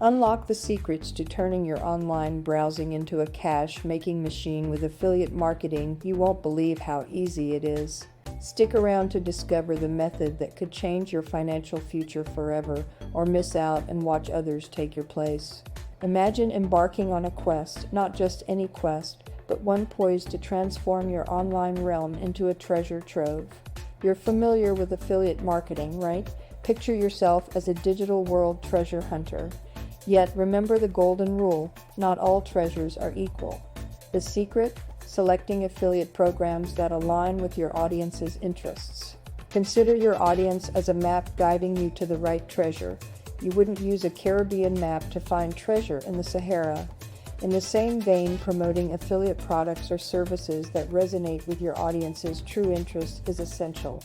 Unlock the secrets to turning your online browsing into a cash-making machine with affiliate marketing. You won't believe how easy it is. Stick around to discover the method that could change your financial future forever, or miss out and watch others take your place. Imagine embarking on a quest, not just any quest, but one poised to transform your online realm into a treasure trove. You're familiar with affiliate marketing, right? Picture yourself as a digital world treasure hunter. Yet remember the golden rule: not all treasures are equal. The secret? Selecting affiliate programs that align with your audience's interests. Consider your audience as a map guiding you to the right treasure. You wouldn't use a Caribbean map to find treasure in the Sahara. In the same vein, promoting affiliate products or services that resonate with your audience's true interests is essential.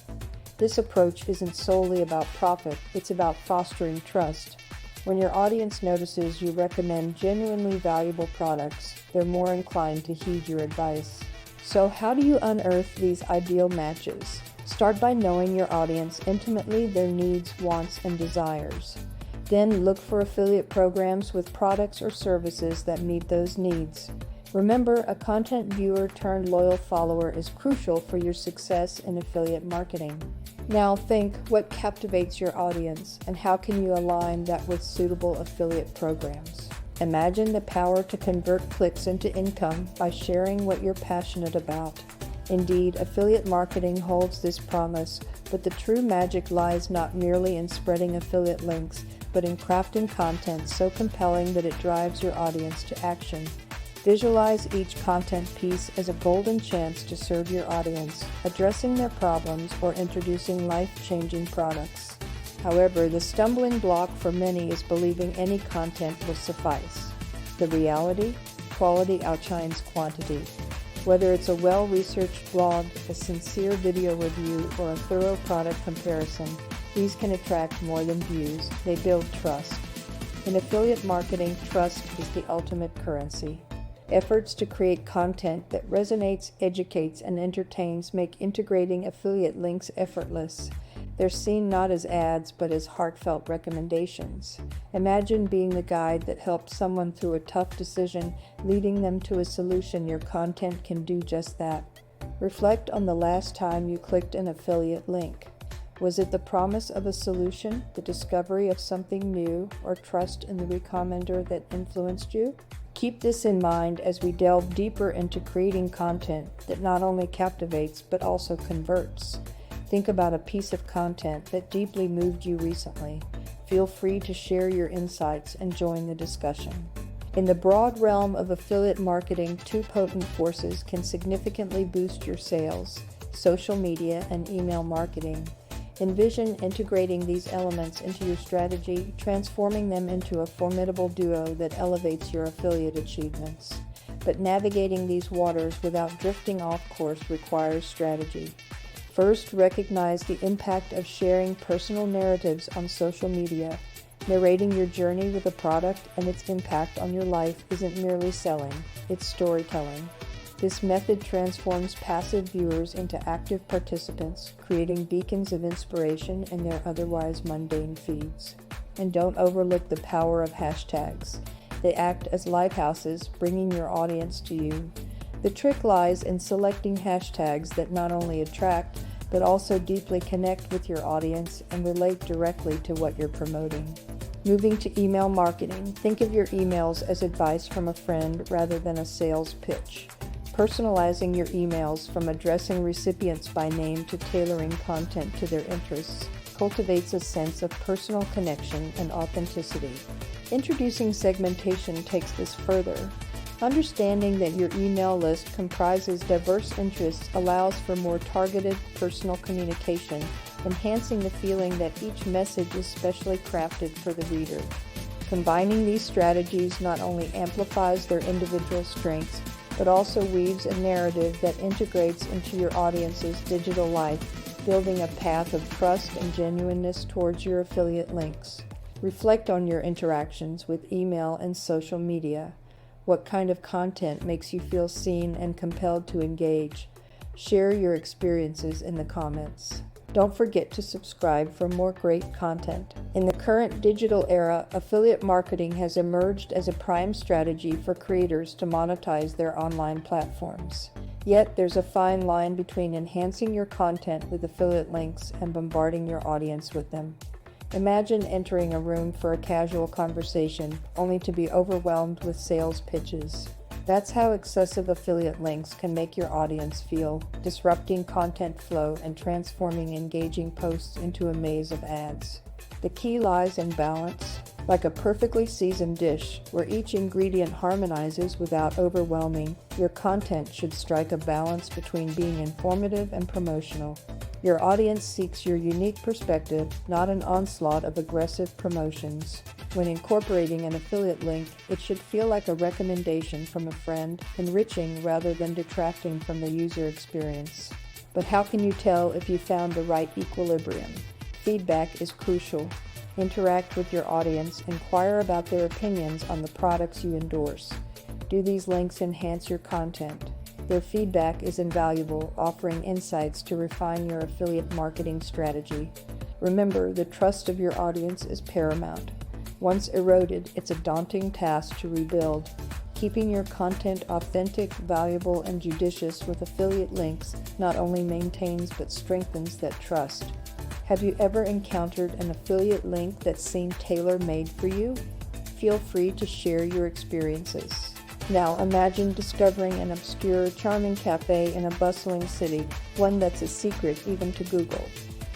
This approach isn't solely about profit, it's about fostering trust. When your audience notices you recommend genuinely valuable products, they're more inclined to heed your advice. So how do you unearth these ideal matches? Start by knowing your audience intimately, their needs, wants, and desires. Then look for affiliate programs with products or services that meet those needs. Remember, a content viewer turned loyal follower is crucial for your success in affiliate marketing. Now think, what captivates your audience, and how can you align that with suitable affiliate programs? Imagine the power to convert clicks into income by sharing what you're passionate about. Indeed, affiliate marketing holds this promise, but the true magic lies not merely in spreading affiliate links, but in crafting content so compelling that it drives your audience to action. Visualize each content piece as a golden chance to serve your audience, addressing their problems or introducing life-changing products. However, the stumbling block for many is believing any content will suffice. The reality? Quality outshines quantity. Whether it's a well-researched blog, a sincere video review, or a thorough product comparison, these can attract more than views. They build trust. In affiliate marketing, trust is the ultimate currency. Efforts to create content that resonates, educates, and entertains make integrating affiliate links effortless. They're seen not as ads, but as heartfelt recommendations. Imagine being the guide that helps someone through a tough decision, leading them to a solution. Your content can do just that. Reflect on the last time you clicked an affiliate link. Was it the promise of a solution, the discovery of something new, or trust in the recommender that influenced you? Keep this in mind as we delve deeper into creating content that not only captivates but also converts. Think about a piece of content that deeply moved you recently. Feel free to share your insights and join the discussion. In the broad realm of affiliate marketing, two potent forces can significantly boost your sales: social media and email marketing. Envision integrating these elements into your strategy, transforming them into a formidable duo that elevates your affiliate achievements. But navigating these waters without drifting off course requires strategy. First, recognize the impact of sharing personal narratives on social media. Narrating your journey with a product and its impact on your life isn't merely selling, it's storytelling. This method transforms passive viewers into active participants, creating beacons of inspiration in their otherwise mundane feeds. And don't overlook the power of hashtags. They act as lighthouses, bringing your audience to you. The trick lies in selecting hashtags that not only attract, but also deeply connect with your audience and relate directly to what you're promoting. Moving to email marketing, think of your emails as advice from a friend rather than a sales pitch. Personalizing your emails, from addressing recipients by name to tailoring content to their interests, cultivates a sense of personal connection and authenticity. Introducing segmentation takes this further. Understanding that your email list comprises diverse interests allows for more targeted, personal communication, enhancing the feeling that each message is specially crafted for the reader. Combining these strategies not only amplifies their individual strengths, but also weaves a narrative that integrates into your audience's digital life, building a path of trust and genuineness towards your affiliate links. Reflect on your interactions with email and social media. What kind of content makes you feel seen and compelled to engage? Share your experiences in the comments. Don't forget to subscribe for more great content. In the current digital era, affiliate marketing has emerged as a prime strategy for creators to monetize their online platforms. Yet, there's a fine line between enhancing your content with affiliate links and bombarding your audience with them. Imagine entering a room for a casual conversation only to be overwhelmed with sales pitches. That's how excessive affiliate links can make your audience feel, disrupting content flow and transforming engaging posts into a maze of ads. The key lies in balance. Like a perfectly seasoned dish, where each ingredient harmonizes without overwhelming, your content should strike a balance between being informative and promotional. Your audience seeks your unique perspective, not an onslaught of aggressive promotions. When incorporating an affiliate link, it should feel like a recommendation from a friend, enriching rather than detracting from the user experience. But how can you tell if you found the right equilibrium? Feedback is crucial. Interact with your audience, inquire about their opinions on the products you endorse. Do these links enhance your content? Their feedback is invaluable, offering insights to refine your affiliate marketing strategy. Remember, the trust of your audience is paramount. Once eroded, it's a daunting task to rebuild. Keeping your content authentic, valuable, and judicious with affiliate links not only maintains but strengthens that trust. Have you ever encountered an affiliate link that seemed tailor-made for you? Feel free to share your experiences. Now imagine discovering an obscure, charming cafe in a bustling city, one that's a secret even to Google.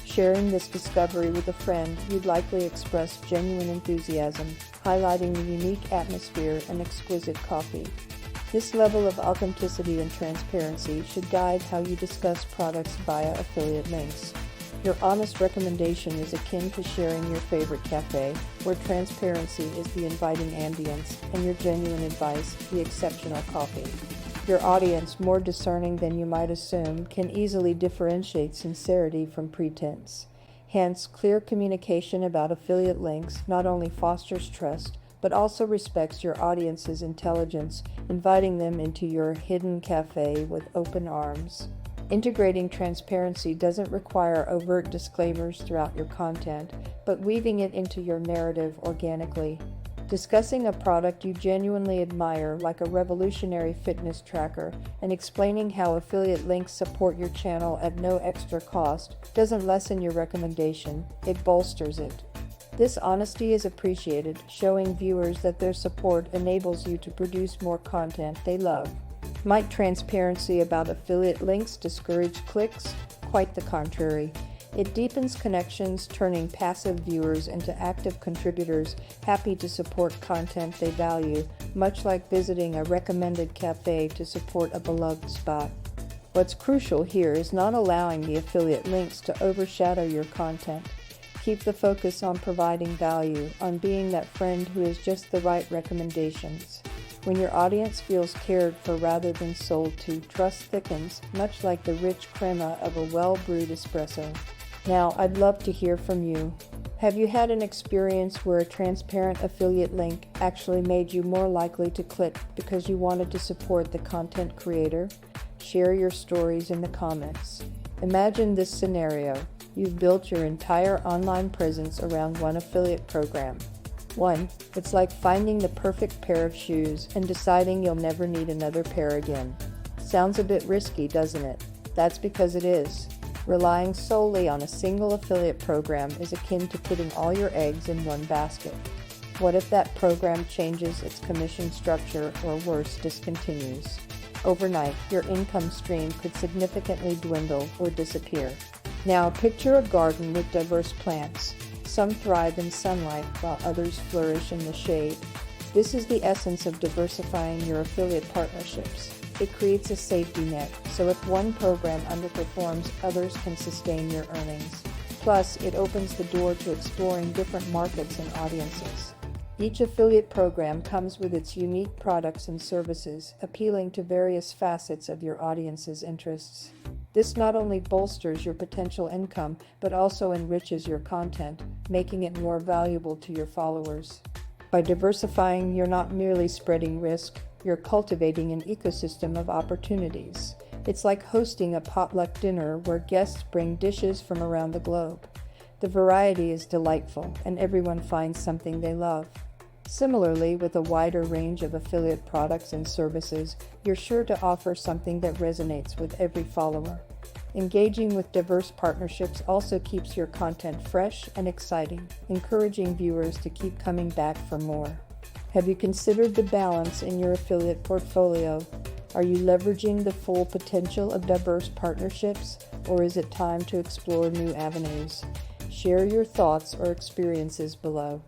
Sharing this discovery with a friend, you'd likely express genuine enthusiasm, highlighting the unique atmosphere and exquisite coffee. This level of authenticity and transparency should guide how you discuss products via affiliate links. Your honest recommendation is akin to sharing your favorite cafe, where transparency is the inviting ambience and your genuine advice the exceptional coffee. Your audience, more discerning than you might assume, can easily differentiate sincerity from pretense. Hence, clear communication about affiliate links not only fosters trust, but also respects your audience's intelligence, inviting them into your hidden cafe with open arms. Integrating transparency doesn't require overt disclaimers throughout your content, but weaving it into your narrative organically. Discussing a product you genuinely admire, like a revolutionary fitness tracker, and explaining how affiliate links support your channel at no extra cost doesn't lessen your recommendation, it bolsters it. This honesty is appreciated, showing viewers that their support enables you to produce more content they love. Might transparency about affiliate links discourage clicks? Quite the contrary. It deepens connections, turning passive viewers into active contributors happy to support content they value, much like visiting a recommended cafe to support a beloved spot. What's crucial here is not allowing the affiliate links to overshadow your content. Keep the focus on providing value, on being that friend who is just the right recommendations. When your audience feels cared for rather than sold to, trust thickens, much like the rich crema of a well-brewed espresso. Now, I'd love to hear from you. Have you had an experience where a transparent affiliate link actually made you more likely to click because you wanted to support the content creator? Share your stories in the comments. Imagine this scenario. You've built your entire online presence around one affiliate program. It's like finding the perfect pair of shoes and deciding you'll never need another pair again. Sounds a bit risky, doesn't it? That's because it is. Relying solely on a single affiliate program is akin to putting all your eggs in one basket. What if that program changes its commission structure or worse, discontinues? Overnight, your income stream could significantly dwindle or disappear. Now, picture a garden with diverse plants. Some thrive in sunlight while others flourish in the shade. This is the essence of diversifying your affiliate partnerships. It creates a safety net, so if one program underperforms, others can sustain your earnings. Plus, it opens the door to exploring different markets and audiences. Each affiliate program comes with its unique products and services, appealing to various facets of your audience's interests. This not only bolsters your potential income, but also enriches your content, making it more valuable to your followers. By diversifying, you're not merely spreading risk, you're cultivating an ecosystem of opportunities. It's like hosting a potluck dinner where guests bring dishes from around the globe. The variety is delightful, and everyone finds something they love. Similarly, with a wider range of affiliate products and services, you're sure to offer something that resonates with every follower. Engaging with diverse partnerships also keeps your content fresh and exciting, encouraging viewers to keep coming back for more. Have you considered the balance in your affiliate portfolio? Are you leveraging the full potential of diverse partnerships, or is it time to explore new avenues? Share your thoughts or experiences below.